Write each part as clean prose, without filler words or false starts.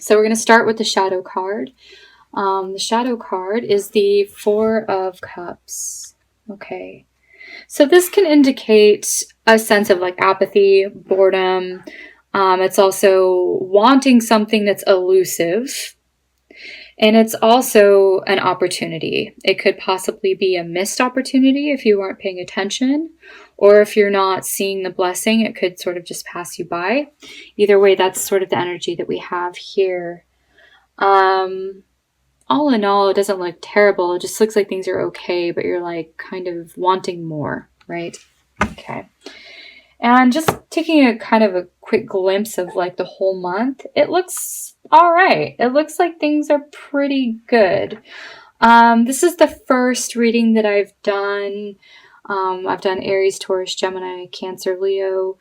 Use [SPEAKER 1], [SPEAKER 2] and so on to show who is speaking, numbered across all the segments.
[SPEAKER 1] So we're going to start with the shadow card. The shadow card is the Four of Cups. Okay. So this can indicate a sense of like apathy, boredom. It's also wanting something that's elusive. And it's also an opportunity. It could possibly be a missed opportunity if you weren't paying attention, or if you're not seeing the blessing, it could sort of just pass you by. Either way, that's sort of the energy that we have here. All in all, it doesn't look terrible. It just looks like things are okay, but you're like kind of wanting more, right? Okay. And just taking a kind of a quick glimpse of like the whole month, it looks all right. It looks like things are pretty good. This is the first reading that I've done. I've done Aries, Taurus, Gemini, Cancer, Leo.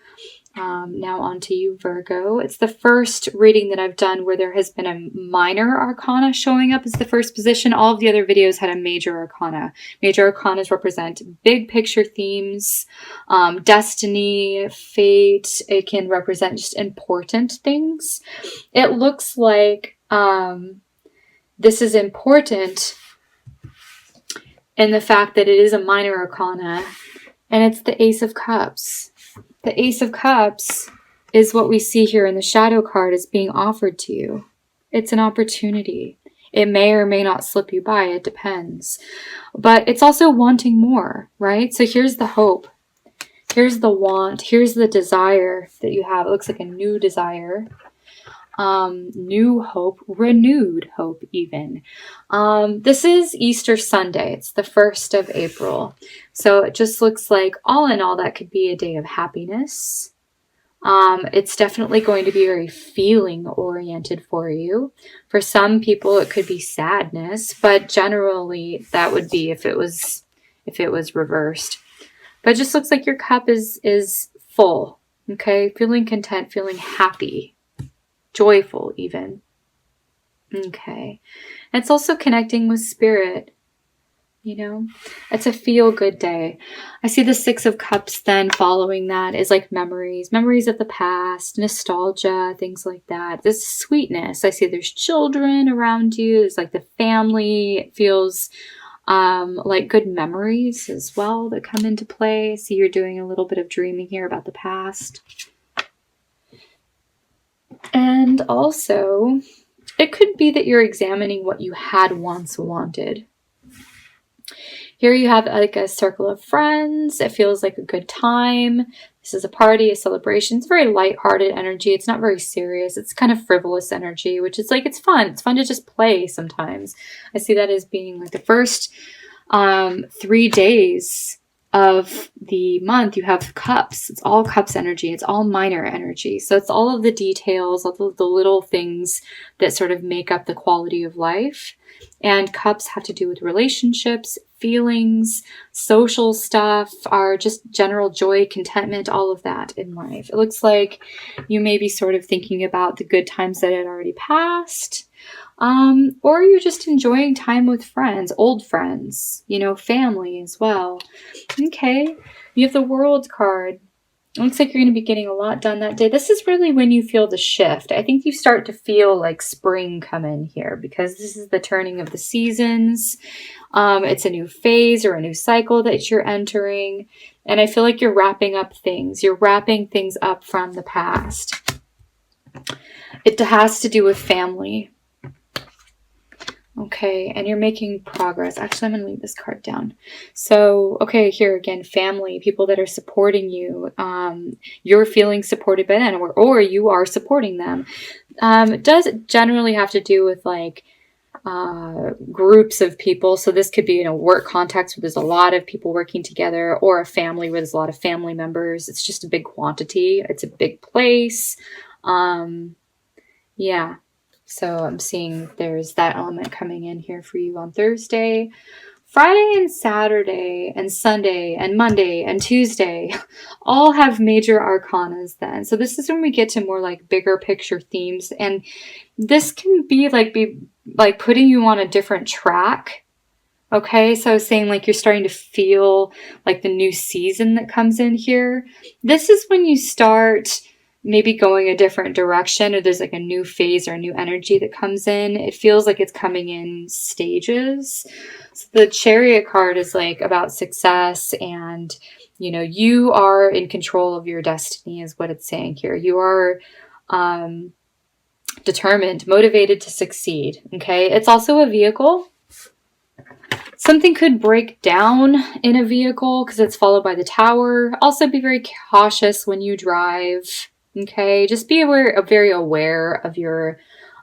[SPEAKER 1] Now on to you, Virgo. It's the first reading that I've done where there has been a minor arcana showing up as the first position. All of the other videos had a major arcana. Major arcanas represent big picture themes, destiny, fate. It can represent just important things. It looks like this is important in the fact that it is a minor arcana, and it's the Ace of Cups. The Ace of Cups is what we see here in the shadow card as being offered to you. It's an opportunity. It may or may not slip you by. It depends. But it's also wanting more, right? So here's the hope. Here's the want. Here's the desire that you have. It looks like a new desire. New hope, renewed hope even. This is Easter Sunday. It's the 1st of April. So it just looks like all in all that could be a day of happiness. It's definitely going to be very feeling oriented for you. For some people it could be sadness, but generally that would be if it was reversed. But it just looks like your cup is full. Okay, feeling content, feeling happy. Joyful even. Okay. It's also connecting with spirit. You know, it's a feel-good day. I see the Six of Cups then following that is like memories of the past, nostalgia, things like that. This sweetness. I see there's children around you. There's like the family. It feels like good memories as well that come into play. I see you're doing a little bit of dreaming here about the past. And also, it could be that you're examining what you had once wanted. Here you have like a circle of friends. It feels like a good time. This is a party, a celebration. It's very lighthearted energy. It's not very serious. It's kind of frivolous energy, which is like, it's fun. It's fun to just play sometimes. I see that as being like the first 3 days of the month. You have cups. It's all cups energy. It's all minor energy. So it's all of the details, all the little things that sort of make up the quality of life. And cups have to do with relationships, feelings, social stuff, are just general joy, contentment, all of that in life. It looks like you may be sort of thinking about the good times that had already passed. Or you're just enjoying time with friends, old friends, you know, family as well. Okay, you have the World card. It looks like you're going to be getting a lot done that day. This is really when you feel the shift. I think you start to feel like spring come in here because this is the turning of the seasons. It's a new phase or a new cycle that you're entering. And I feel like you're wrapping up things. You're wrapping things up from the past. It has to do with family. Okay, and you're making progress. Actually, I'm going to leave this card down. So, okay, here again, family, people that are supporting you. You're feeling supported by them, or you are supporting them. It does generally have to do with like groups of people. So this could be in a work context where there's a lot of people working together, or a family where there's a lot of family members. It's just a big quantity. It's a big place. Yeah. So I'm seeing there's that element coming in here for you on Thursday. Friday and Saturday and Sunday and Monday and Tuesday all have major arcanas then. So this is when we get to more like bigger picture themes. And this can be like putting you on a different track. Okay, so I was saying like you're starting to feel like the new season that comes in here. This is when you start maybe going a different direction, or there's like a new phase or a new energy that comes in. It feels like it's coming in stages. So the Chariot card is like about success, and you are in control of your destiny is what it's saying here. You are determined, motivated to succeed. Okay. It's also a vehicle. Something could break down in a vehicle because it's followed by the Tower. Also be very cautious when you drive. Okay, just be very aware of your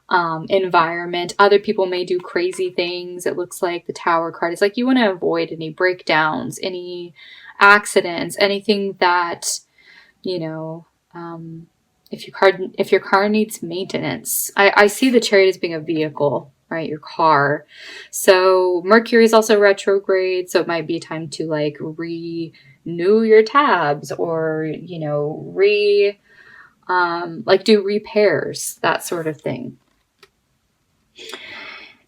[SPEAKER 1] environment. Other people may do crazy things. It looks like the Tower card is like you want to avoid any breakdowns, any accidents, anything that, if your car needs maintenance. I see the Chariot as being a vehicle, right? Your car. So Mercury is also retrograde, so it might be time to like renew your tabs, or do repairs, that sort of thing.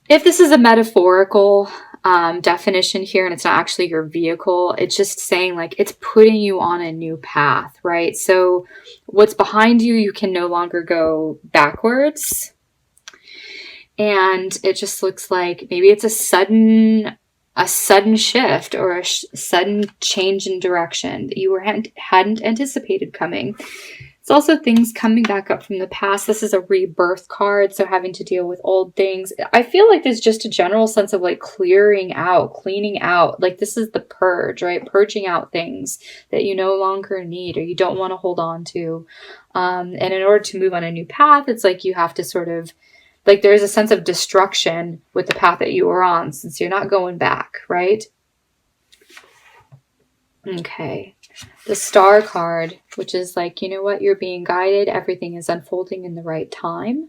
[SPEAKER 1] If this is a metaphorical definition here and it's not actually your vehicle, it's just saying like it's putting you on a new path, right? So what's behind you, you can no longer go backwards. And it just looks like maybe it's a sudden shift or a sudden change in direction that you hadn't anticipated coming. It's also things coming back up from the past. This is a rebirth card, so having to deal with old things. I feel like there's just a general sense of like clearing out, cleaning out. Like this is the purge, right? Purging out things that you no longer need or you don't want to hold on to. And in order to move on a new path, it's like you have to sort of, like there's a sense of destruction with the path that you were on since you're not going back, right? Okay. The Star card, which is like, you know what, you're being guided. Everything is unfolding in the right time.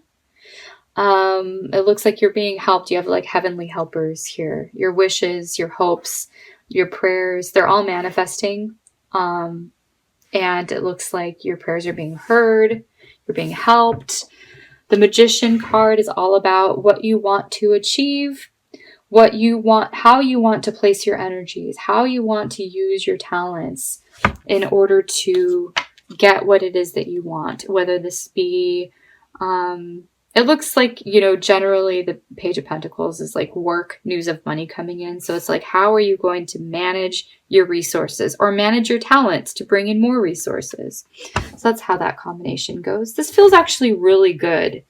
[SPEAKER 1] It looks like you're being helped. You have like heavenly helpers here. Your wishes, your hopes, your prayers, they're all manifesting. And it looks like your prayers are being heard. You're being helped. The Magician card is all about what you want to achieve, what you want, how you want to place your energies, how you want to use your talents in order to get what it is that you want. Whether this be, it looks like, generally the Page of Pentacles is like work, news of money coming in. So it's like, how are you going to manage your resources or manage your talents to bring in more resources? So that's how that combination goes. This feels actually really good.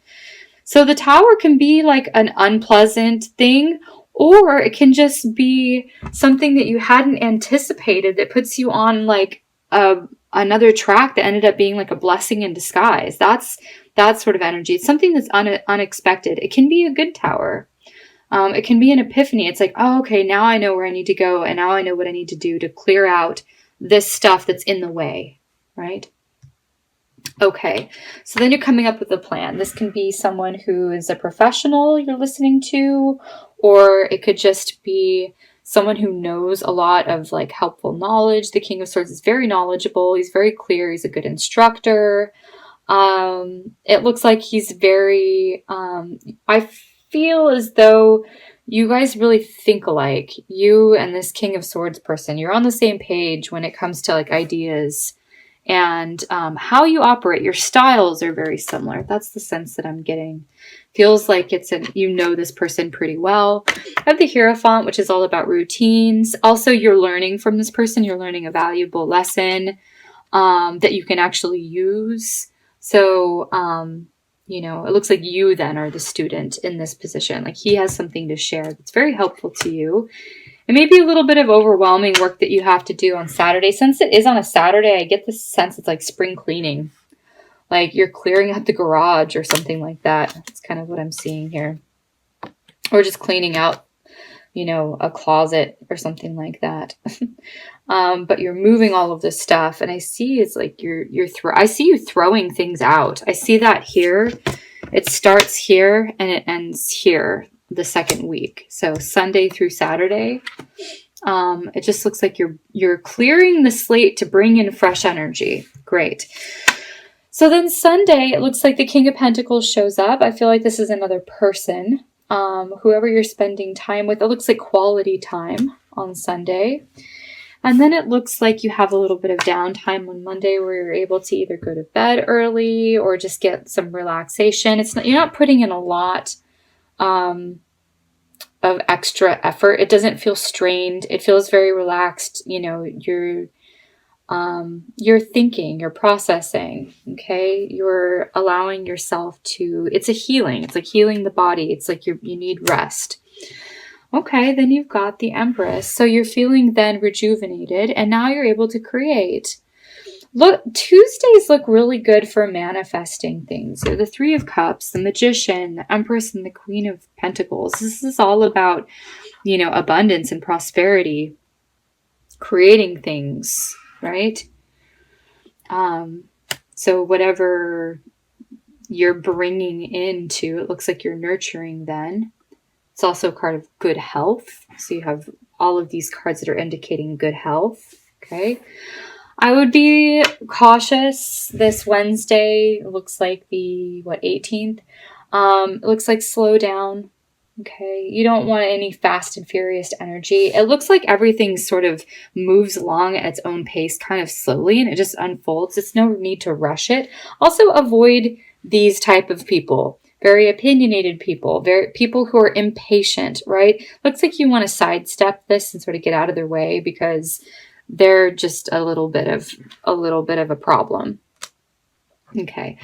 [SPEAKER 1] So the Tower can be like an unpleasant thing, or it can just be something that you hadn't anticipated that puts you on like another track that ended up being like a blessing in disguise. That's that sort of energy. It's something that's unexpected. It can be a good Tower. It can be an epiphany. It's like, oh, okay, now I know where I need to go, and now I know what I need to do to clear out this stuff that's in the way, right? Okay, so then you're coming up with a plan. This can be someone who is a professional you're listening to, or it could just be someone who knows a lot of like helpful knowledge. The King of Swords is very knowledgeable. He's very clear. He's a good instructor. It looks like he's very, I feel as though you guys really think alike. You and this King of Swords person, you're on the same page when it comes to like ideas and how you operate. Your styles are very similar. That's the sense that I'm getting. Feels like you know this person pretty well. I have the Hierophant, which is all about routines. Also, you're learning from this person. You're learning a valuable lesson that you can actually use. So, it looks like you then are the student in this position. Like he has something to share that's very helpful to you. It may be a little bit of overwhelming work that you have to do on Saturday. Since it is on a Saturday, I get this sense it's like spring cleaning. Like you're clearing out the garage or something like that. That's kind of what I'm seeing here. Or just cleaning out, a closet or something like that. But you're moving all of this stuff. And I see it's like I see you throwing things out. I see that here. It starts here and it ends here the second week. So Sunday through Saturday. It just looks like you're clearing the slate to bring in fresh energy. Great. So then Sunday, it looks like the King of Pentacles shows up. I feel like this is another person. Whoever you're spending time with. It looks like quality time on Sunday. And then it looks like you have a little bit of downtime on Monday where you're able to either go to bed early or just get some relaxation. You're not putting in a lot of extra effort. It doesn't feel strained. It feels very relaxed. You're thinking, you're processing, okay? You're allowing yourself to, it's a healing. It's like healing the body. It's like you need rest. Okay, then you've got the Empress. So you're feeling then rejuvenated, and now you're able to create. Look, Tuesdays look really good for manifesting things. So the Three of Cups, the Magician, the Empress, and the Queen of Pentacles. This is all about, abundance and prosperity, creating things, right? So whatever you're bringing into, it looks like you're nurturing then. It's also a card of good health. So you have all of these cards that are indicating good health. Okay. I would be cautious this Wednesday. It looks like the 18th. It looks like slow down. Okay. You don't want any fast and furious energy. It looks like everything sort of moves along at its own pace, kind of slowly, and it just unfolds. It's no need to rush it. Also avoid these type of people. Very opinionated people, people who are impatient, right? Looks like you want to sidestep this and sort of get out of their way because they're just a little bit of a problem. Okay.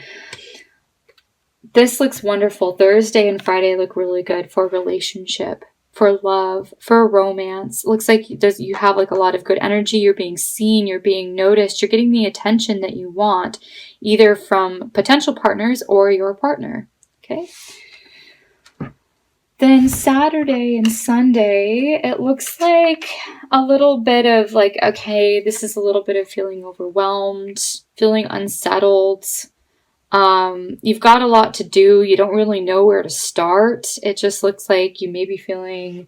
[SPEAKER 1] This looks wonderful. Thursday and Friday look really good for relationship, for love, for romance. Looks like you have like a lot of good energy. You're being seen, you're being noticed, you're getting the attention that you want, either from potential partners or your partner. Okay. Then Saturday and Sunday, it looks like a little bit of like, okay, this is a little bit of feeling overwhelmed, feeling unsettled. You've got a lot to do. You don't really know where to start. It just looks like you may be feeling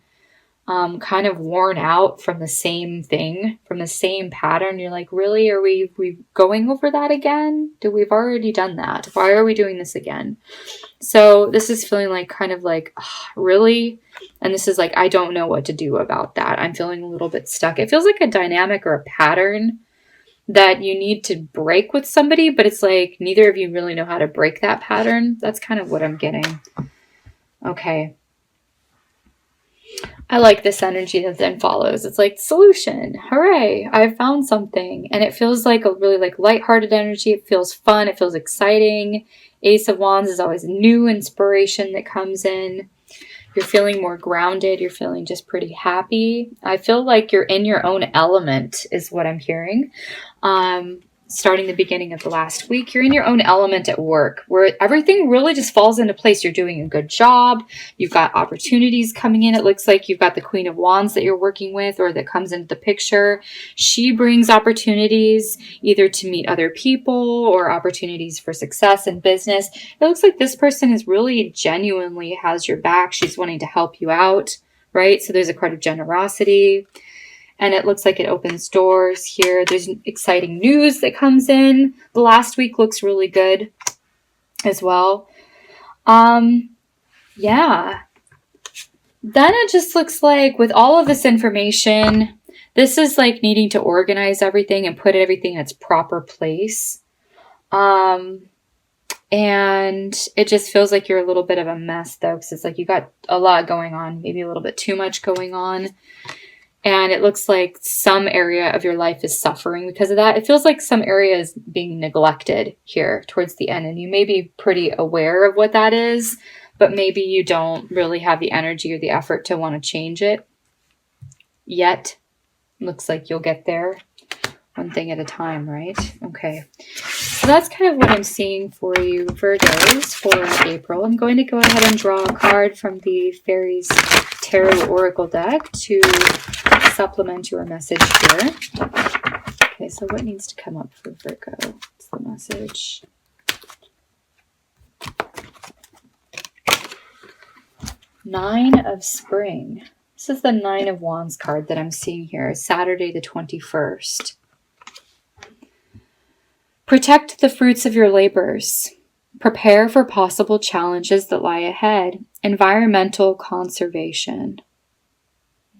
[SPEAKER 1] kind of worn out from the same thing, from the same pattern. You're like, really? Are we going over that again? We've already done that. Why are we doing this again? So this is feeling like kind of like, really? And this is like, I don't know what to do about that. I'm feeling a little bit stuck. It feels like a dynamic or a pattern that you need to break with somebody, but it's like neither of you really know how to break that pattern. That's kind of what I'm getting. Okay. I like this energy that then follows. It's like solution. Hooray. I found something. And it feels like a really like lighthearted energy. It feels fun. It feels exciting. Ace of Wands is always new inspiration that comes in. You're feeling more grounded. You're feeling just pretty happy. I feel like you're in your own element is what I'm hearing. Starting the beginning of the last week, you're in your own element at work where everything really just falls into place. You're doing a good job. You've got opportunities coming in. It looks like you've got the Queen of Wands that you're working with or that comes into the picture. She brings opportunities either to meet other people or opportunities for success in business. It looks like this person is really genuinely has your back. She's wanting to help you out, right? So there's a card of generosity. And it looks like it opens doors here. There's exciting news that comes in. The last week looks really good as well. Yeah. Then it just looks like with all of this information, this is like needing to organize everything and put everything in its proper place. And it just feels like you're a little bit of a mess though, because it's like you got a lot going on, maybe a little bit too much going on. And it looks like some area of your life is suffering because of that. It feels like some area is being neglected here towards the end. And you may be pretty aware of what that is, but maybe you don't really have the energy or the effort to want to change it yet. Looks like you'll get there one thing at a time, right? Okay. So that's kind of what I'm seeing for you, Virgos, for April. I'm going to go ahead and draw a card from the Fairies Tarot Oracle deck to supplement your message here. Okay, so what needs to come up for Virgo? What's the message? Nine of Spring. This is the Nine of Wands card that I'm seeing here. Saturday the 21st. Protect the fruits of your labors. Prepare for possible challenges that lie ahead. Environmental conservation.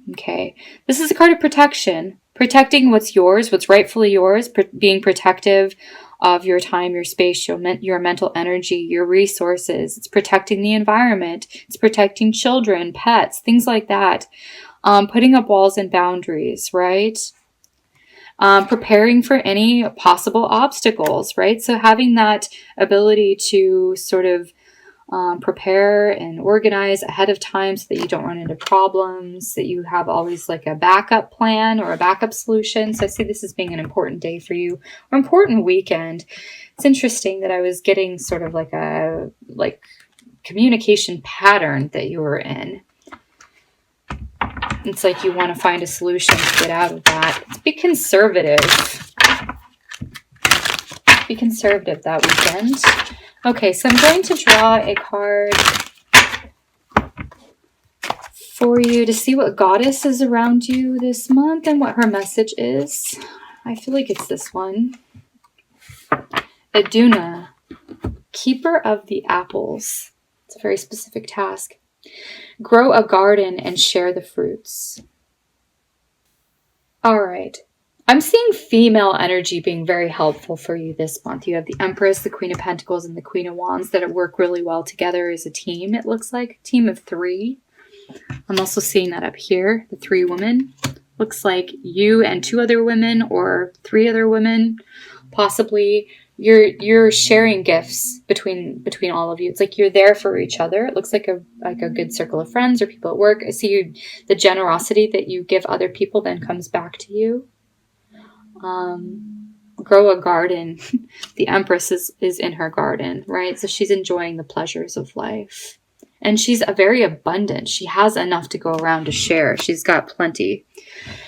[SPEAKER 1] Okay, this is a card of protection. protecting what's yours, what's rightfully yours, being protective of your time, your space, your mental energy, your resources. It's protecting the environment. It's protecting children, pets, things like that. Putting up walls and boundaries, right? Preparing for any possible obstacles, right? So having that ability to sort of prepare and organize ahead of time so that you don't run into problems, that you have always like a backup plan or a backup solution. So I see this as being an important day for you, or important weekend. It's interesting that I was getting sort of like a communication pattern that you were in. It's like you want to find a solution to get out of that. Be conservative. Be conservative that weekend. Okay, so I'm going to draw a card for you to see what goddess is around you this month and what her message is. I feel like it's this one. Aduna, keeper of the apples. It's a very specific task. Grow a garden and share the fruits. All right. I'm seeing female energy being very helpful for you this month. You have the Empress, the Queen of Pentacles, and the Queen of Wands that work really well together as a team, it looks like. A team of 3. I'm also seeing that up here, the 3 women. Looks like you and 2 other women or 3 other women, possibly. You're sharing gifts between all of you. It's like you're there for each other. It looks like a good circle of friends or people at work. I see the generosity that you give other people then comes back to you. Grow a garden. The Empress is in her garden, right? So she's enjoying the pleasures of life. And she's very abundant. She has enough to go around to share. She's got plenty.